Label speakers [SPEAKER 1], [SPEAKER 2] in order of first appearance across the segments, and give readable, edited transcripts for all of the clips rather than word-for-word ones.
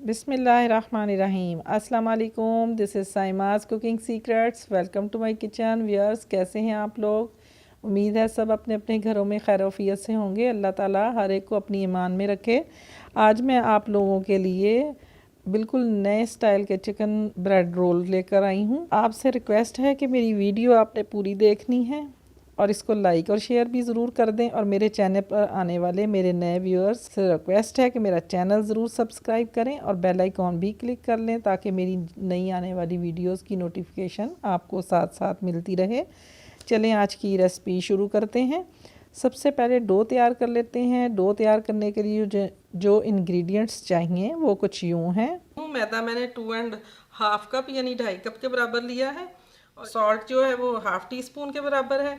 [SPEAKER 1] बिस्मिल्लाहिर्रहमानिर्रहीम। अस्सलाम वालेकुम। This is Saima's cooking secrets. Welcome to my kitchen. Viewers, कैसे हैं आप लोग? उम्मीद है सब अपने अपने घरों में खैर-ओ-आफियत से होंगे। अल्लाह ताला हर एक को अपनी ईमान में रखे। आज मैं आप लोगों के लिए बिल्कुल नए स्टाइल के चिकन ब्रेड रोल लेकर आई हूँ। आपसे रिक्वेस्ट है कि मेरी वीडियो आपने पूरी देखनी है और इसको लाइक और शेयर भी ज़रूर कर दें। और मेरे चैनल पर आने वाले मेरे नए व्यूअर्स से रिक्वेस्ट है कि मेरा चैनल ज़रूर सब्सक्राइब करें और बेल आइकॉन भी क्लिक कर लें ताकि मेरी नई आने वाली वीडियोस की नोटिफिकेशन आपको साथ साथ मिलती रहे। चलें आज की रेसिपी शुरू करते हैं। सबसे पहले डो तैयार कर लेते हैं। डो तैयार करने के लिए जो इंग्रेडिएंट्स चाहिए वो कुछ यूँ हैं।
[SPEAKER 2] मैदा मैंने 2.5 कप यानी 2.5 कप के बराबर लिया है और सॉल्ट जो है वो 1/2 टीस्पून के बराबर है।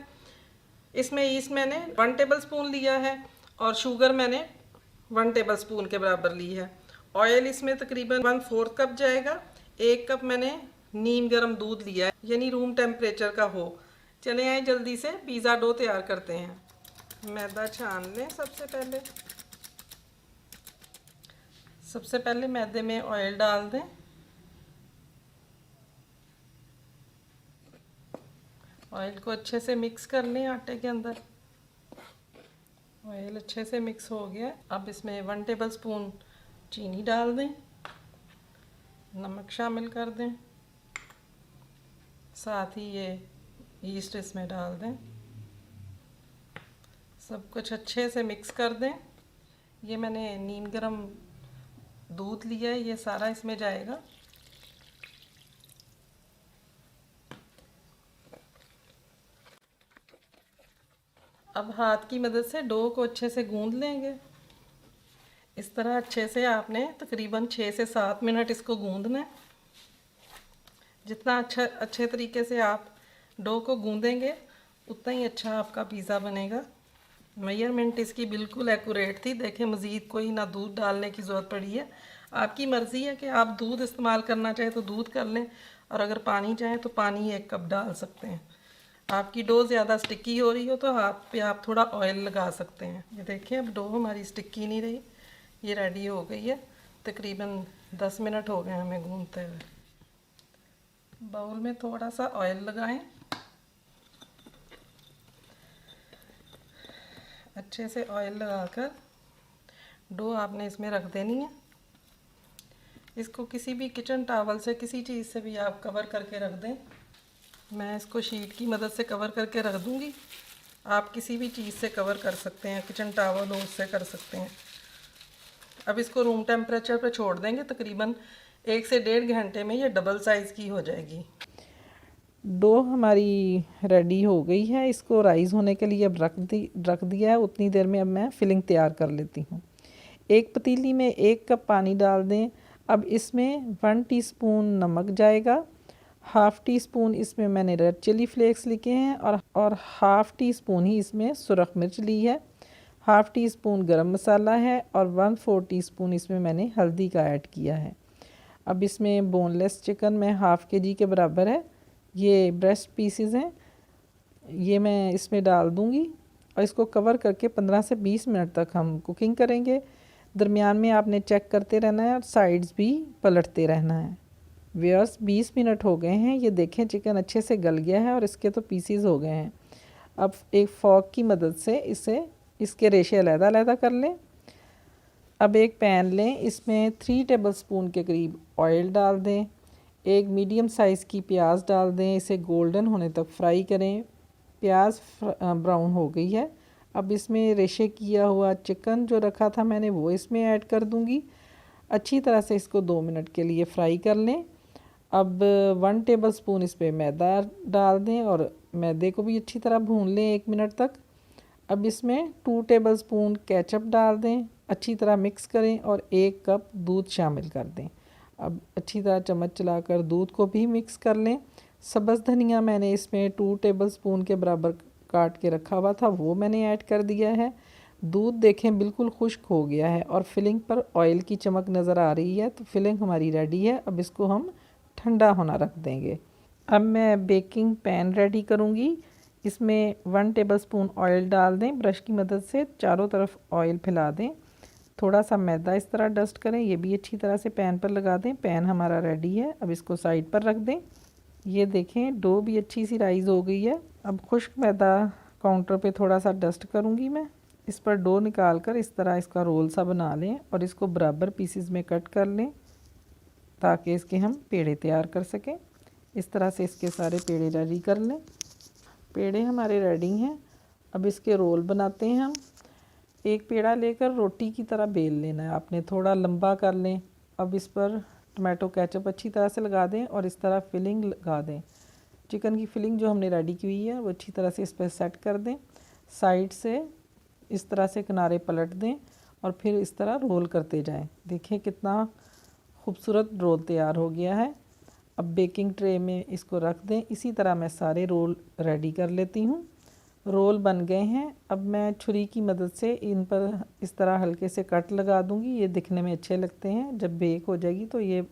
[SPEAKER 2] इसमें ईस्ट मैंने 1 टेबल स्पून लिया है और शुगर मैंने 1 टेबल स्पून के बराबर ली है। ऑयल इसमें तकरीबन 1/4 कप जाएगा। 1 कप मैंने नीम गर्म दूध लिया है यानी रूम टेम्परेचर का हो। चले आए जल्दी से पिज़्ज़ा डो तैयार करते हैं। मैदा छान लें। सबसे पहले मैदे में ऑयल डाल दें। ऑयल को अच्छे से मिक्स कर लें आटे के अंदर। ऑयल अच्छे से मिक्स हो गया। अब इसमें 1 टेबल स्पून चीनी डाल दें, नमक शामिल कर दें, साथ ही ये ईस्ट इसमें डाल दें। सब कुछ अच्छे से मिक्स कर दें। ये मैंने नीम गर्म दूध लिया है, ये सारा इसमें जाएगा। अब हाथ की मदद से डो को अच्छे से गूंद लेंगे। इस तरह अच्छे से आपने तकरीबन 6 से 7 मिनट इसको गूंदना है। जितना अच्छे तरीके से आप डो को गूंदेंगे उतना ही अच्छा आपका पिज़्ज़ा बनेगा। मेजरमेंट इसकी बिल्कुल एक्यूरेट थी। देखें, मज़ीद कोई ना दूध डालने की ज़रूरत पड़ी है। आपकी मर्ज़ी है कि आप दूध इस्तेमाल करना चाहें तो दूध कर लें और अगर पानी चाहें तो पानी 1 कप डाल सकते हैं। आपकी डो ज़्यादा स्टिकी हो रही हो तो हाथ पे आप थोड़ा ऑयल लगा सकते हैं। ये देखें, अब डो हमारी स्टिकी नहीं रही, ये रेडी हो गई है। तकरीबन 10 मिनट हो गए हमें गूंदते हुए। बाउल में थोड़ा सा ऑयल लगाएं। अच्छे से ऑयल लगाकर डो आपने इसमें रख देनी है। इसको किसी भी किचन टॉवल से, किसी चीज़ से भी आप कवर करके रख दें। मैं इसको शीट की मदद से कवर करके रख दूंगी। आप किसी भी चीज़ से कवर कर सकते हैं, किचन टॉवल हो उससे कर सकते हैं। अब इसको रूम टेम्परेचर पर छोड़ देंगे। तकरीबन 1 से 1.5 घंटे में ये डबल साइज़ की हो जाएगी।
[SPEAKER 1] डो हमारी रेडी हो गई है। इसको राइज़ होने के लिए अब रख दिया है। उतनी देर में अब मैं फिलिंग तैयार कर लेती हूँ। एक पतीली में 1 कप पानी डाल दें। अब इसमें 1 टीस्पून नमक जाएगा, 1/2 टीस्पून इसमें मैंने रेड चिली फ्लेक्स लिखे हैं और 1/2 टीस्पून ही इसमें सुरख मिर्च ली है, 1/2 टीस्पून गरम मसाला है और 1/4 टीस्पून इसमें मैंने हल्दी का ऐड किया है। अब इसमें बोनलेस चिकन में 1/2 kg के बराबर है, ये ब्रेस्ट पीसेस हैं, ये मैं इसमें डाल दूंगी और इसको कवर करके 15 से 20 मिनट तक हम कुकिंग करेंगे। दरमियान में आपने चेक करते रहना है और साइड्स भी पलटते रहना है। व्यूअर्स, 20 मिनट हो गए हैं। ये देखें, चिकन अच्छे से गल गया है और इसके तो पीसीज हो गए हैं। अब एक फॉक की मदद से इसके रेशे अलग-अलग कर लें। अब एक पैन लें, इसमें 3 टेबल स्पून के करीब ऑयल डाल दें। एक मीडियम साइज़ की प्याज डाल दें, इसे गोल्डन होने तक फ्राई करें। प्याज ब्राउन हो गई है। अब इसमें रेशे किया हुआ चिकन जो रखा था मैंने वो इसमें ऐड कर दूंगी। अच्छी तरह से इसको 2 मिनट के लिए फ्राई कर लें। अब 1 टेबल स्पून इस पर मैदा डाल दें और मैदे को भी अच्छी तरह भून लें 1 मिनट तक। अब इसमें 2 टेबल स्पून केचप डाल दें, अच्छी तरह मिक्स करें और 1 कप दूध शामिल कर दें। अब अच्छी तरह चम्मच चलाकर दूध को भी मिक्स कर लें। सब्ज़ धनिया मैंने इसमें 2 टेबल स्पून के बराबर काट के रखा हुआ था, वो मैंने ऐड कर दिया है। दूध देखें बिल्कुल खुश्क हो गया है और फिलिंग पर ऑयल की चमक नज़र आ रही है, तो फिलिंग हमारी रेडी है। अब इसको हम ठंडा होना रख देंगे। अब मैं बेकिंग पैन रेडी करूँगी। इसमें 1 टेबल स्पून ऑयल डाल दें, ब्रश की मदद से चारों तरफ ऑयल फैला दें। थोड़ा सा मैदा इस तरह डस्ट करें, ये भी अच्छी तरह से पैन पर लगा दें। पैन हमारा रेडी है, अब इसको साइड पर रख दें। ये देखें डो भी अच्छी सी राइज़ हो गई है। अब खुश्क मैदा काउंटर पे थोड़ा सा डस्ट करूँगी मैं। इस पर डो निकाल कर इस तरह इसका रोल सा बना लें और इसको बराबर पीसेस में कट कर लें ताकि इसके हम पेड़े तैयार कर सकें। इस तरह से इसके सारे पेड़े रेडी कर लें। पेड़े हमारे रेडी हैं। अब इसके रोल बनाते हैं हम। एक पेड़ा लेकर रोटी की तरह बेल लेना है आपने, थोड़ा लंबा कर लें। अब इस पर टमाटो केचप अच्छी तरह से लगा दें और इस तरह फिलिंग लगा दें। चिकन की फिलिंग जो हमने रेडी की हुई है वो अच्छी तरह से इस पर सेट कर दें। साइड से इस तरह से किनारे पलट दें और फिर इस तरह रोल करते जाएं। देखें कितना खूबसूरत रोल तैयार हो गया है। अब बेकिंग ट्रे में इसको रख दें। इसी तरह मैं सारे रोल रेडी कर लेती हूँ। रोल बन गए हैं। अब मैं छुरी की मदद से इन पर इस तरह हल्के से कट लगा दूंगी। ये दिखने में अच्छे लगते हैं, जब बेक हो जाएगी तो ये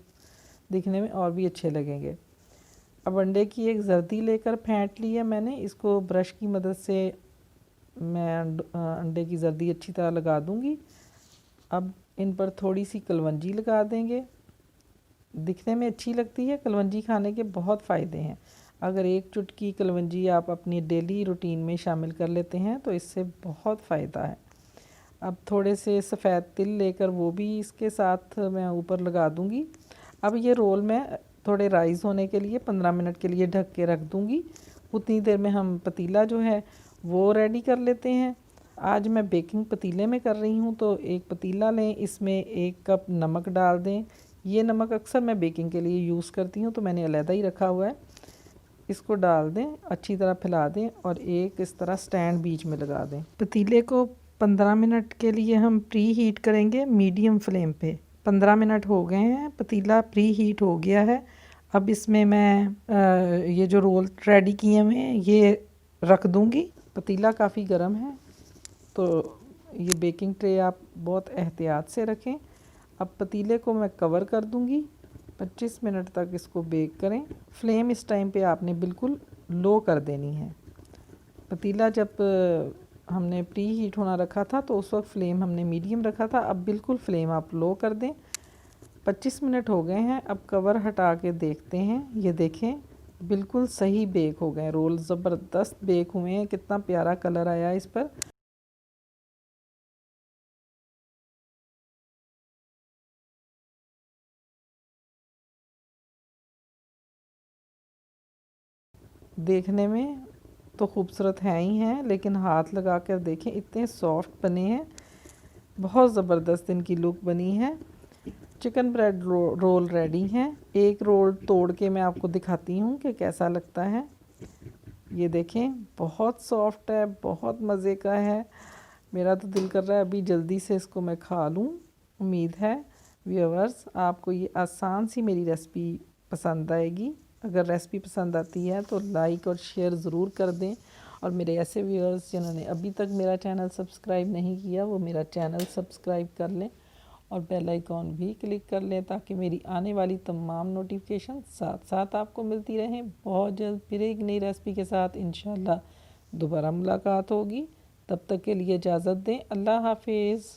[SPEAKER 1] दिखने में और भी अच्छे लगेंगे। अब अंडे की एक जर्दी लेकर फेंट ली है मैंने, इसको ब्रश की मदद से मैं अंडे की जर्दी अच्छी तरह लगा दूंगी। अब इन पर थोड़ी सी कलवंजी लगा देंगे। दिखने में अच्छी लगती है। कलवंजी खाने के बहुत फ़ायदे हैं। अगर एक चुटकी कलवंजी आप अपनी डेली रूटीन में शामिल कर लेते हैं तो इससे बहुत फ़ायदा है। अब थोड़े से सफ़ेद तिल लेकर वो भी इसके साथ मैं ऊपर लगा दूंगी। अब ये रोल मैं थोड़े राइज़ होने के लिए 15 मिनट के लिए ढक के रख दूंगी। उतनी देर में हम पतीला जो है वो रेडी कर लेते हैं। आज मैं बेकिंग पतीले में कर रही हूँ, तो एक पतीला लें, इसमें 1 कप नमक डाल दें। ये नमक अक्सर मैं बेकिंग के लिए यूज़ करती हूँ तो मैंने अलहदा ही रखा हुआ है। इसको डाल दें, अच्छी तरह फैला दें और एक इस तरह स्टैंड बीच में लगा दें। पतीले को 15 मिनट के लिए हम प्री हीट करेंगे मीडियम फ्लेम पे। 15 मिनट हो गए हैं, पतीला प्री हीट हो गया है। अब इसमें मैं ये जो रोल रेडी किए हुए हैं ये रख दूंगी। पतीला काफ़ी गर्म है तो ये बेकिंग ट्रे आप बहुत एहतियात से रखें। अब पतीले को मैं कवर कर दूंगी। 25 मिनट तक इसको बेक करें। फ्लेम इस टाइम पे आपने बिल्कुल लो कर देनी है। पतीला जब हमने प्री हीट होना रखा था तो उस वक्त फ्लेम हमने मीडियम रखा था। अब बिल्कुल फ्लेम आप लो कर दें। 25 मिनट हो गए हैं। अब कवर हटा के देखते हैं। ये देखें बिल्कुल सही बेक हो गए, रोल ज़बरदस्त बेक हुए हैं। कितना प्यारा कलर आया इस पर। देखने में तो खूबसूरत हैं ही हैं, लेकिन हाथ लगा कर देखें इतने सॉफ्ट बने हैं। बहुत ज़बरदस्त इनकी लुक बनी है। चिकन ब्रेड रोल रेडी हैं। एक रोल तोड़ के मैं आपको दिखाती हूँ कि कैसा लगता है। ये देखें बहुत सॉफ्ट है, बहुत मज़े का है। मेरा तो दिल कर रहा है अभी जल्दी से इसको मैं खा लूँ। उम्मीद है व्यूअर्स आपको ये आसान सी मेरी रेसिपी पसंद आएगी। अगर रेसिपी पसंद आती है तो लाइक और शेयर ज़रूर कर दें। और मेरे ऐसे व्यूअर्स जिन्होंने अभी तक मेरा चैनल सब्सक्राइब नहीं किया वो मेरा चैनल सब्सक्राइब कर लें और बेल आइकॉन भी क्लिक कर लें ताकि मेरी आने वाली तमाम नोटिफिकेशन साथ साथ आपको मिलती रहें। बहुत जल्द फिर एक नई रेसिपी के साथ इंशाल्लाह दोबारा मुलाकात होगी। तब तक के लिए इजाज़त दें। अल्लाह हाफिज़।